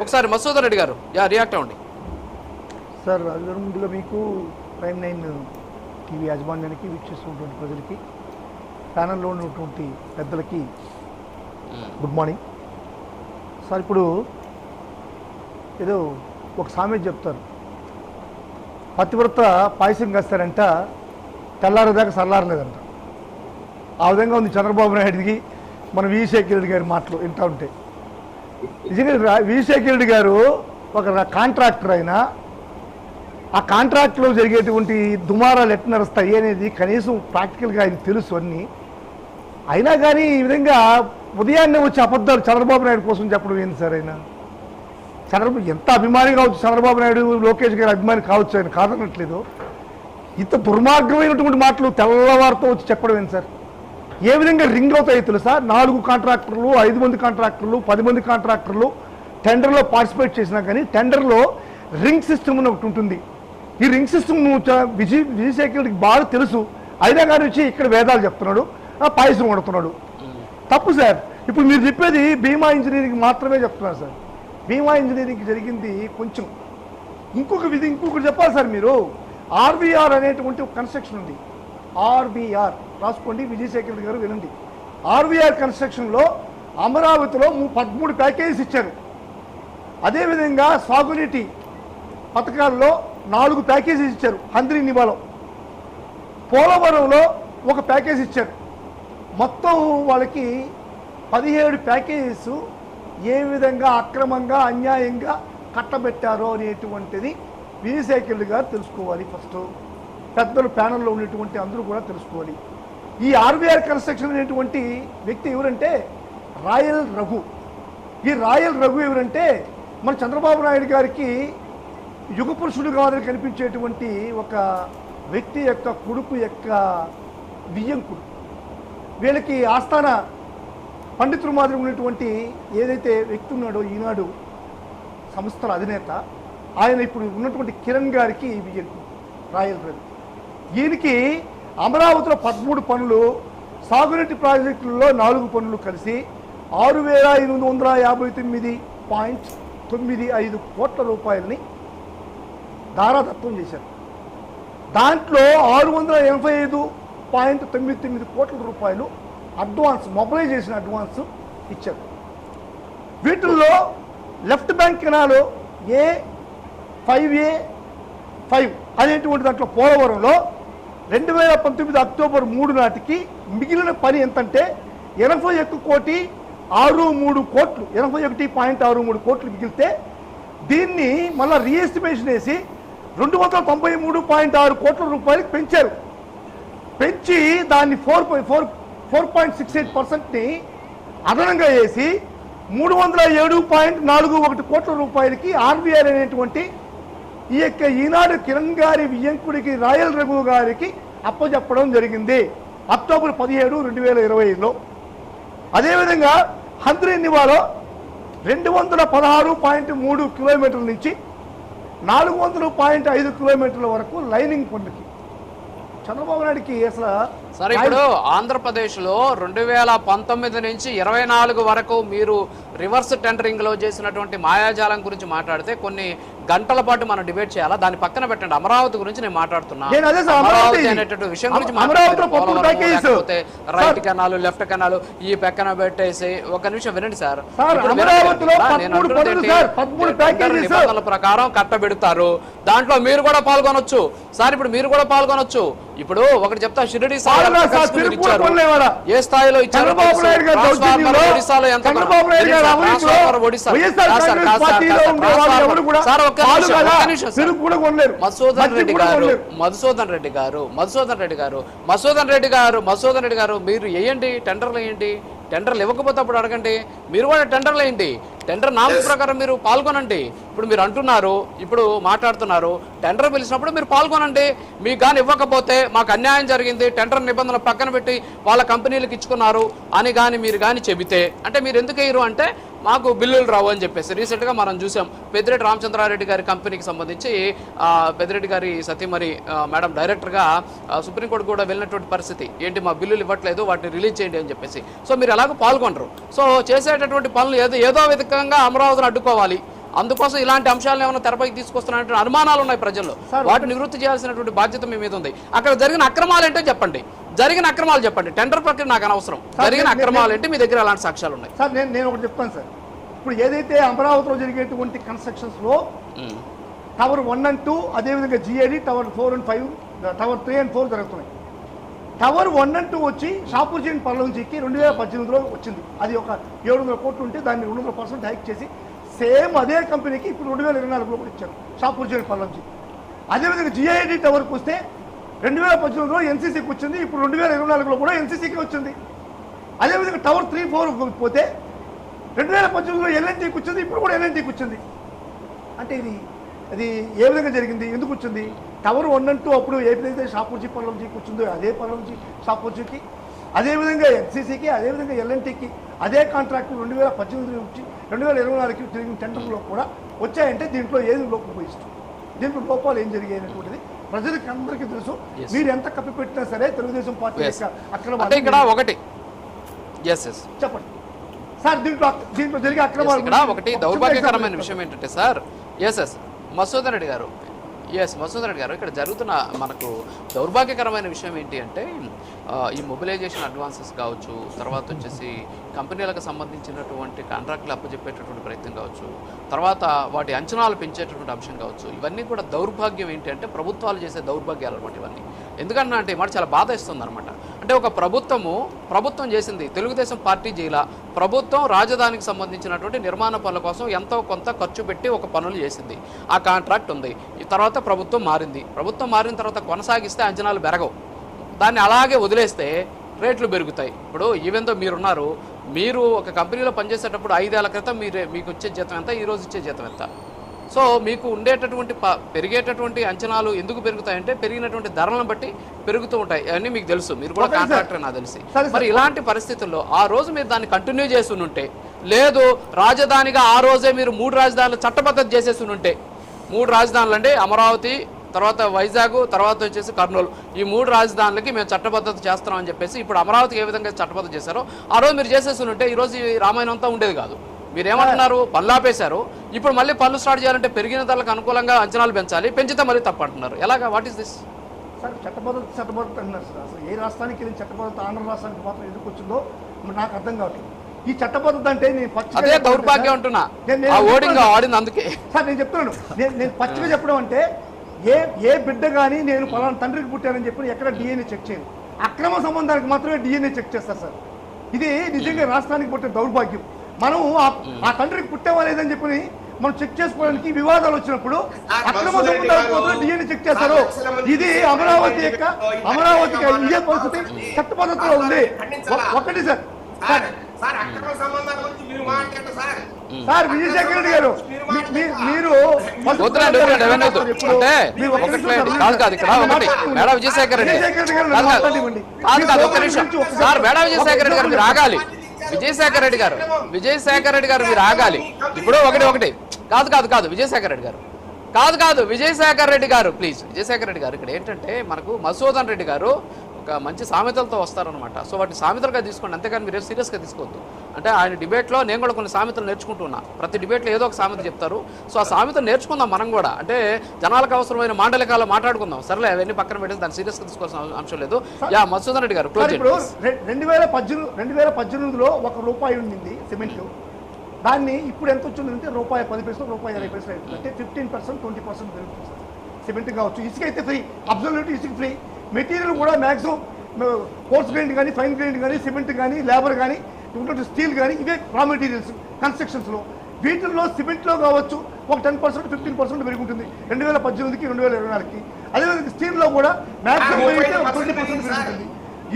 ఒకసారి మసూదన్ రెడ్డి గారు రియాక్ట్ అవ్వండి. సార్ రాజుగారు, ముందుగా మీకు ప్రైమ్9 టీవీ యాజమాన్యానికి, వీక్షిస్తున్నటువంటి ప్రజలకి, ప్యానల్లో ఉన్నటువంటి పెద్దలకి గుడ్ మార్నింగ్ సార్. ఇప్పుడు ఏదో ఒక సామెత చెప్తారు, పతివ్రత పాయసం కాస్తారంట, తెల్లారేదాకా సల్లారలేదంట. ఆ విధంగా ఉంది చంద్రబాబు నాయుడికి మన విజయశేఖర రెడ్డి గారి మాటలు వింటూ ఉంటే. నిజంగా విజయశేఖర రెడ్డి గారు ఒక కాంట్రాక్టర్ అయినా ఆ కాంట్రాక్ట్లో జరిగేటువంటి దుమారాలు ఎట్లా నడుస్తాయి అనేది కనీసం ప్రాక్టికల్గా ఆయన తెలుసు అన్నీ. అయినా కానీ ఈ విధంగా ఉదయాన్నే వచ్చి అబద్ధాలు చంద్రబాబు నాయుడు కోసం చెప్పడం ఏంటి సార్? ఆయన చంద్రబాబు ఎంత అభిమాని కావచ్చు, చంద్రబాబు నాయుడు లోకేష్ గారి అభిమాని కావచ్చు, ఆయన కాదనట్లేదు. ఇంత దుర్మార్గమైనటువంటి మాటలు తెల్లవారితో వచ్చి చెప్పడం ఏంటి సార్? ఏ విధంగా రింగ్ అవుతాయి తెలుసా? 4 కాంట్రాక్టర్లు, 5 మంది కాంట్రాక్టర్లు, 10 మంది కాంట్రాక్టర్లు టెండర్లో పార్టిసిపేట్ చేసినా కానీ టెండర్లో రింగ్ సిస్టమ్ అని ఒకటి ఉంటుంది. ఈ రింగ్ సిస్టమ్ విజయశేఖర రెడ్డికి బాగా తెలుసు. అయినా కానీ వచ్చి ఇక్కడ వేదాలు చెప్తున్నాడు, పాయసం కొడుతున్నాడు. తప్పు సార్. ఇప్పుడు మీరు చెప్పేది భీమా ఇంజనీరింగ్ మాత్రమే చెప్తున్నారు సార్. భీమా ఇంజనీరింగ్ జరిగింది కొంచెం. ఇంకొకటి చెప్పాలి సార్. మీరు ఆర్బీఆర్ అనేటువంటి ఒక కన్స్ట్రక్షన్ ఉంది. ఆర్బీఆర్ రాసుకోండి, విజయశేఖర రెడ్డి గారు వినండి. ఆర్బీఆర్ కన్స్ట్రక్షన్లో అమరావతిలో 13 ప్యాకేజీస్ ఇచ్చారు. అదేవిధంగా సాగునీటి పథకాల్లో 4 ప్యాకేజీస్ ఇచ్చారు. హంద్రీనివాలో, పోలవరంలో ఒక ప్యాకేజ్ ఇచ్చారు. మొత్తం వాళ్ళకి 17 ప్యాకేజెస్ ఏ విధంగా అక్రమంగా అన్యాయంగా కట్టబెట్టారో అనేటువంటిది విజయశేఖర రెడ్డి గారు తెలుసుకోవాలి. ఫస్ట్ పెద్దలు ప్యానల్లో ఉన్నటువంటి అందరూ కూడా తెలుసుకోవాలి. ఈ ఆర్బీఆర్ కన్స్ట్రక్షన్ అనేటువంటి వ్యక్తి ఎవరంటే రాయల్ రఘు. ఈ రాయల్ రఘు ఎవరంటే మన చంద్రబాబు నాయుడు గారికి యుగ పురుషుడు కాదని కనిపించేటువంటి ఒక వ్యక్తి యొక్క కొడుకు యొక్క వియ్యంకుడు. వీళ్ళకి ఆస్థాన పండితులు మాదిరి ఉన్నటువంటి ఏదైతే వ్యక్తి ఉన్నాడో ఈనాడు సంస్థల అధినేత, ఆయన ఇప్పుడు ఉన్నటువంటి కిరణ్ గారికి వియ్యంకుడు రాయల్ రఘు. ఈయనకి అమరావతిలో 13 పనులు, సాగునీటి ప్రాజెక్టులలో 4 పనులు కలిసి 6,859.95 కోట్ల రూపాయలని దారాదత్తం చేశారు. దాంట్లో 685.99 కోట్ల రూపాయలు అడ్వాన్స్, మొబిలైజేషన్ అడ్వాన్స్ ఇచ్చారు. వీటిల్లో లెఫ్ట్ బ్యాంక్ కెనాల్ A5A5 అనేటువంటి దాంట్లో పోలవరంలో 2019 అక్టోబర్ 3 నాటికి మిగిలిన పని ఎంతంటే 81.63 కోట్లు, 81.63 కోట్లు మిగిలితే దీన్ని మళ్ళీ రీఎస్టిమేషన్ వేసి 293.6 కోట్ల రూపాయలకు పెంచారు. పెంచి దాన్ని 4.68%ని అదనంగా వేసి 307.41 కోట్ల రూపాయలకి ఆర్బీఆర్ అనేటువంటి ఈ యొక్క ఈనాడు కిరణ్ గారి వియ్యంకుడికి రాయల్ రఘు గారికి అప్పచెప్పడం జరిగింది అక్టోబర్ 17, 2025లో. అదేవిధంగా హంద్రీనివాలో 216.3 కిలోమీటర్ల నుంచి 400.5 కిలోమీటర్ల వరకు లైనింగ్ పనులకి చంద్రబాబు నాయుడికి అసలు సరే. ఇప్పుడు ఆంధ్రప్రదేశ్లో 2019 నుంచి 24 వరకు మీరు రివర్స్ టెండరింగ్ లో చేసినటువంటి మాయాజాలం గురించి మాట్లాడితే కొన్ని గంటల పాటు మనం డిబేట్ చేయాలా? దాన్ని పక్కన పెట్టండి. అమరావతి గురించి నేను మాట్లాడుతున్నా. అమరావతి అనేటువంటి విషయం గురించి మాట్లాడితే రైట్ కెనాలు, లెఫ్ట్ కెనాలు ఈ పక్కన పెట్టేసి ఒక నిమిషం వినండి సార్. నిబంధనల ప్రకారం కట్టబెడతారు, దాంట్లో మీరు కూడా పాల్గొనొచ్చు సార్. ఇప్పుడు మీరు కూడా పాల్గొనొచ్చు. ఇప్పుడు ఒకటి చెప్తా, షిరిడి ఏ స్థాయిలో ఇచ్చారు? ఒడిశాలో ఎంత? మధుసూదన్ రెడ్డి గారు మీరు వేయండి, టెండర్లు వేయండి. టెండర్లు ఇవ్వకపోతే అప్పుడు అడగండి. మీరు కూడా టెండర్లు వేయండి, టెండర్ నామ్స్ ప్రకారం మీరు పాల్గొనండి. ఇప్పుడు మీరు అంటున్నారు, ఇప్పుడు మాట్లాడుతున్నారు, టెండర్ పిలిచినప్పుడు మీరు పాల్గొనండి. మీకు కానీ ఇవ్వకపోతే మాకు అన్యాయం జరిగింది, టెండర్ నిబంధనలు పక్కన పెట్టి వాళ్ళ కంపెనీలకు ఇచ్చుకున్నారు అని కానీ మీరు కానీ చెబితే, అంటే మీరు ఎందుకు వేయరు అంటే మాకు బిల్లులు రావు అని చెప్పేసి రీసెంట్గా మనం చూసాం. పెద్దిరెడ్డి రామచంద్రారెడ్డి గారి కంపెనీకి సంబంధించి పెద్దిరెడ్డి గారి సతీమణి మేడం డైరెక్టర్గా సుప్రీంకోర్టు కూడా వెళ్ళినటువంటి పరిస్థితి. ఏంటి మా బిల్లులు ఇవ్వట్లేదు, వాటిని రిలీజ్ చేయండి అని చెప్పేసి. సో మీరు ఎలాగో పాల్గొనరు. సో చేసేటటువంటి పనులు ఏదో విధంగా అమరావతిని అడ్డుకోవాలి, అందుకోసం ఇలాంటి అంశాలను ఏమైనా తెరపైకి తీసుకొస్తున్నటువంటి అనుమానాలు ఉన్నాయి ప్రజల్లో. సార్, వాటిని నివృత్తి చేయాల్సినటువంటి బాధ్యత మీ మీద ఉంది. అక్కడ జరిగిన అక్రమాలు ఏంటో చెప్పండి, జరిగిన అక్రమాలు చెప్పండి. టెండర్ ప్రక్రియ నాకు అనవసరం, జరిగిన అక్రమాలు ఏంటి, మీ దగ్గర అలాంటి సాక్ష్యాలు ఉన్నాయి. సార్ నేను ఒకటి చెప్తాను సార్. ఇప్పుడు ఏదైతే అమరావతిలో జరిగేటువంటి కన్స్ట్రక్షన్స్లో టవర్ 1 and 2, అదేవిధంగా GID tower 4 and 5, tower 3 and 4 జరుగుతున్నాయి. టవర్ 1 and 2 వచ్చి షాపూర్జీ పర్లంజీకి 2018లో వచ్చింది. అది ఒక 700 కోట్లు ఉంటే దాన్ని 200% హైక్ చేసి సేమ్ అదే కంపెనీకి ఇప్పుడు 2024లో కూడా ఇచ్చారు షాపూర్జీ పర్లంజీ. అదేవిధంగా జిఐడి టవర్కి వస్తే 2018లో ఎన్సీసీకి వచ్చింది, ఇప్పుడు 2024లో కూడా ఎన్సీసీకి వచ్చింది. అదేవిధంగా టవర్ 3, 4 పోతే 2018లో ఎల్ఎన్టీకి వచ్చింది, ఇప్పుడు కూడా ఎల్ఎన్టీకి వచ్చింది. అంటే అది ఏ విధంగా జరిగింది, ఎందుకు వచ్చింది? టవర్ 1 and 2 అప్పుడు ఏదైతే షాపూర్జీ పర్లంజీకి వచ్చిందో అదే పర్లంజీ షాపూర్జీకి, అదేవిధంగా ఎన్సీసీకి, అదేవిధంగా ఎల్ఎన్టీకి అదే కాంట్రాక్టు 2018 నుంచి 2024కి జరిగిన టెండర్లో కూడా వచ్చాయంటే దీంట్లో ఏది లోపం, దీంట్లో లోపాలు ఏం జరిగాయి అనేటువంటిది ప్రజలకి అందరికీ తెలుసు. మీరు ఎంత కప్పిపెట్టినా సరే తెలుగుదేశం పార్టీ యొక్క అక్రమాలు ఇక్కడ ఒకటి చెప్పండి సార్. దీంట్లో జరిగే అక్రమాలు ఇక్కడ ఒకటి దౌర్భాగ్యకరమైన విషయం ఏంటంటే సార్, మసూదన్ రెడ్డి గారు ఇక్కడ జరుగుతున్న మనకు దౌర్భాగ్యకరమైన విషయం ఏంటి అంటే ఈ మొబిలైజేషన్ అడ్వాన్సెస్ కావచ్చు, తర్వాత వచ్చేసి కంపెనీలకు సంబంధించినటువంటి కాంట్రాక్టులు అప్పచెప్పేటటువంటి ప్రయత్నం కావచ్చు, తర్వాత వాటి అంచనాలు పెంచేటటువంటి అంశం కావచ్చు, ఇవన్నీ కూడా దౌర్భాగ్యం ఏంటి అంటే ప్రభుత్వాలు చేసే దౌర్భాగ్యాలు అనమాట ఇవన్నీ. ఎందుకన్నా అంటే మాట చాలా బాధ ఇస్తుంది అనమాట. అంటే ఒక ప్రభుత్వం చేసింది, తెలుగుదేశం పార్టీ చేయాల ప్రభుత్వం రాజధానికి సంబంధించినటువంటి నిర్మాణ పనుల కోసం ఎంతో కొంత ఖర్చు పెట్టి ఒక పనులు చేసింది, ఆ కాంట్రాక్ట్ ఉంది. ఈ తర్వాత ప్రభుత్వం మారిన తర్వాత కొనసాగిస్తే అంచనాలు పెరగవు, దాన్ని అలాగే వదిలేస్తే రేట్లు పెరుగుతాయి. ఇప్పుడు ఈవెంతో మీరు ఒక కంపెనీలో పనిచేసేటప్పుడు 5 ఏళ్ల క్రితం మీకు వచ్చే జీతం ఎంత, ఈరోజు ఇచ్చే జీతం ఎంత? సో మీకు ఉండేటటువంటి పెరిగేటటువంటి అంచనాలు ఎందుకు పెరుగుతాయంటే పెరిగినటువంటి ధరలను బట్టి పెరుగుతూ ఉంటాయి. అవన్నీ మీకు తెలుసు, మీరు కూడా కాంట్రాక్టర్ నాకు తెలిసి. మరి ఇలాంటి పరిస్థితుల్లో ఆ రోజు మీరు దాన్ని కంటిన్యూ చేసి ఉంటే, లేదు రాజధానిగా ఆ రోజే మీరు 3 రాజధానులు చట్టబద్ధత చేసేసి ఉంటే, 3 రాజధానులు అంటే అమరావతి, తర్వాత వైజాగ్, తర్వాత వచ్చేసి కర్నూలు, ఈ 3 రాజధానులకి మేము చట్టబద్ధత చేస్తున్నామని చెప్పేసి ఇప్పుడు అమరావతికి ఏ విధంగా చట్టబద్ధత చేశారో ఆ రోజు మీరు చేసేసి ఉంటే ఈరోజు ఈ రామాయణం అంతా ఉండేది కాదు. మీరు ఏమంటున్నారు, పనులు ఆపేశారు, ఇప్పుడు మళ్ళీ పనులు స్టార్ట్ చేయాలంటే పెరిగిన ధరలకు అనుకూలంగా అంచనాలు పెంచాలి, పెంచితే మళ్ళీ తప్పు అంటున్నారు. ఎలాగా, వాట్ ఈస్ దిస్? సార్ చట్టబద్ధత అంటున్నారు సార్. అసలు ఏ రాష్ట్రానికి వెళ్ళిన చట్టబద్ధత ఆంధ్ర రాష్ట్రానికి మాత్రం ఎందుకు వచ్చిందో నాకు అర్థం కావట్లేదు. ఈ చట్టబద్ధత అంటే నేను అదే దౌర్భాగ్యం అంటున్నా, ఆడింది అందుకే సార్ నేను చెప్తున్నాను. నేను పచ్చిగా చెప్పడం అంటే ఏ బిడ్డ కానీ నేను పలానా తండ్రికి పుట్టానని చెప్పి ఎక్కడ డిఎన్ఏ చెక్ చేయను, అక్రమ సంబంధానికి మాత్రమే డిఎన్ఏ చెక్ చేస్తారు సార్. ఇది నిజంగా రాష్ట్రానికి పుట్టే దౌర్భాగ్యం. మనం ఆ తండ్రికి పుట్టావా లేదని చెప్పి మనం చెక్ చేసుకోవడానికి వివాదాలు వచ్చినప్పుడు అక్రమ సంబంధాలకు మాత్రం డిఎన్ఏ చెక్ చేస్తారు. ఇది అమరావతికి ఇదే పరిస్థితి చట్టబద్ధతలో ఉంది. ఒకటి సార్ సార్ విజయశేఖర రెడ్డి గారు, మీరు విజయశేఖర రెడ్డి గారు మీరు ఆగాలి. విజయశేఖర రెడ్డి గారు మీరు ఆగాలి. ఇప్పుడు ఒకటి కాదు విజయశేఖర రెడ్డి గారు విజయశేఖర రెడ్డి గారు ప్లీజ్. విజయశేఖర రెడ్డి గారు ఇక్కడ ఏంటంటే మనకు మసూదన్ రెడ్డి గారు ఒక మంచి సామెతలతో వస్తారనమాట. సో వాటిని సామెతలుగా తీసుకోండి, అంతేకాని మీరు సీరియస్గా తీసుకోవద్దు. అంటే ఆయన డిబేట్లో నేను కూడా కొన్ని సామెతలు నేర్చుకుంటున్నా. ప్రతి డిబేట్లో ఏదో ఒక సామెత చెప్తారు. సో ఆ సామెతలు నేర్చుకుందాం మనం కూడా. అంటే జనాలకు అవసరమైన మాండలికాలు మాట్లాడుకుందాం. సరేలే అవన్నీ పక్కన పెట్టేసి దాన్ని సీరియస్గా తీసుకోవాల్సిన అంశం లేదు. మసూదన్ రెడ్డి గారు క్లోజ్. 2018లో ₹1 ఉండింది సిమెంట్, దాన్ని ఇప్పుడు ఎంత వచ్చిందంటే ₹10, ₹20 అవుతుంది. అంటే 15%, 20% పెరుగుతుంది సార్. సిమెంట్ కావచ్చు, ఇసుక అయితే ఫ్రీ, అబ్సల్యూట్ ఇసుక ఫ్రీ. మెటీరియల్ కూడా మ్యాక్సిమం కోర్స్ గ్రైండ్ కానీ, ఫైన్ గ్రైండ్ కానీ, సిమెంట్ కానీ, లేబర్ కానీ, స్టీల్ కానీ, ఇవే రా మెటీరియల్స్ కన్స్ట్రక్షన్స్లో. వీటిల్లో సిమెంట్లో కావచ్చు ఒక 10%, 15% పెరుగుతుంది 2018కి 2024కి. అదేవిధంగా స్టీల్లో కూడా మ్యాక్సిమం 20% పెరుగుతుంది.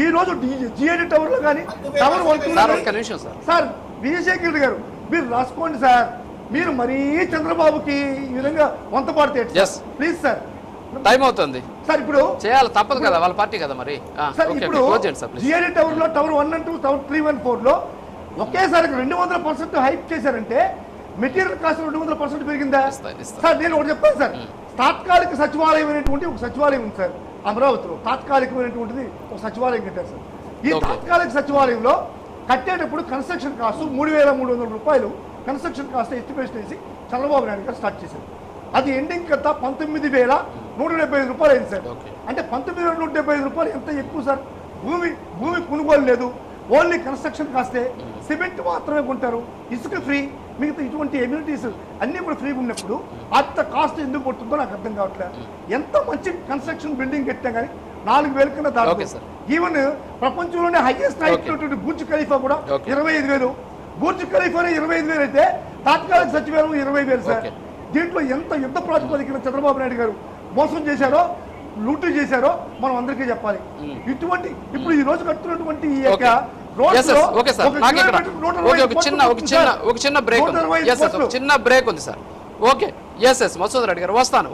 ఈ రోజు జిఐడి టవర్లో కానీ టవర్ 1 సార్. విజయశేఖర రెడ్డి గారు మీరు రాసుకోండి సార్. మీరు మరీ చంద్రబాబుకి ఈ విధంగా వంత పాడితే ప్లీజ్ సార్. టైం అవుతుంది సార్, ఇప్పుడు చేయాలి తప్పదు కదా, వాళ్ళ పార్టీ కదా మరి. ఇప్పుడు జిఐడి టవర్లో టవర్ 1 and 2, టవర్ 3 and 4లో ఒకేసారి 200% హైప్ చేశారంటే మెటీరియల్ కాస్ట్ 200% పెరిగిందా సార్? నేను ఒకటి చెప్తాను సార్. తాత్కాలిక సచివాలయం అనేటువంటి ఒక సచివాలయం ఉంది సార్ అమరావతిలో. తాత్కాలికమైనటువంటిది ఒక సచివాలయం కట్టారు సార్. ఈ తాత్కాలిక సచివాలయంలో కట్టేటప్పుడు construction cost ₹3,300 construction cost estimation వేసి చంద్రబాబు నాయుడు గారు స్టార్ట్ చేశారు. అది ఎండింగ్ అంతా 19,175 రూపాయలు అయింది సార్. ఓకే. అంటే 19,175 రూపాయలు ఎంత ఎక్కువ సార్. భూమి కొనుగోలు లేదు, ఓన్లీ కన్స్ట్రక్షన్ కాస్తే సిమెంట్ మాత్రమే కొంటారు, ఇసుక ఫ్రీ, మిగతా ఇటువంటి ఎమ్యూనిటీస్ అన్నీ కూడా ఫ్రీగా ఉన్నప్పుడు అంత కాస్ట్ ఎందుకు పడుతుందో నాకు అర్థం కావట్లేదు. ఎంత మంచి కన్స్ట్రక్షన్ బిల్డింగ్ కట్టినా కానీ 4,000 కన్నా దాకా. Okay sir. ఈవెన్ ప్రపంచంలోనే హైయెస్ట్ అయినటువంటి బుర్జ్ ఖలీఫా కూడా ఓకే. 25,000. బుర్జ్ ఖలీఫానే 25,000 అయితే తాత్కాలిక సచివాలయం 20,000 సార్. ఓకే. దీంట్లో ఎంత యుద్ధ ప్రాతిపదికన చంద్రబాబు నాయుడు గారు మోసం చేశారో, లూటు చేశారో మనం అందరికీ చెప్పాలి. ఇటువంటి ఇప్పుడు ఈ రోజు కడుతున్నటువంటి ఈ యొక్క Yes, yes. ఓకే సార్, నాకు ఇక్కడ ఒక చిన్న బ్రేక్ ఉంది. Yes, yes. ఒక చిన్న బ్రేక్ ఉంది sir. Okay, yes Masood Reddy గారు వస్తాను.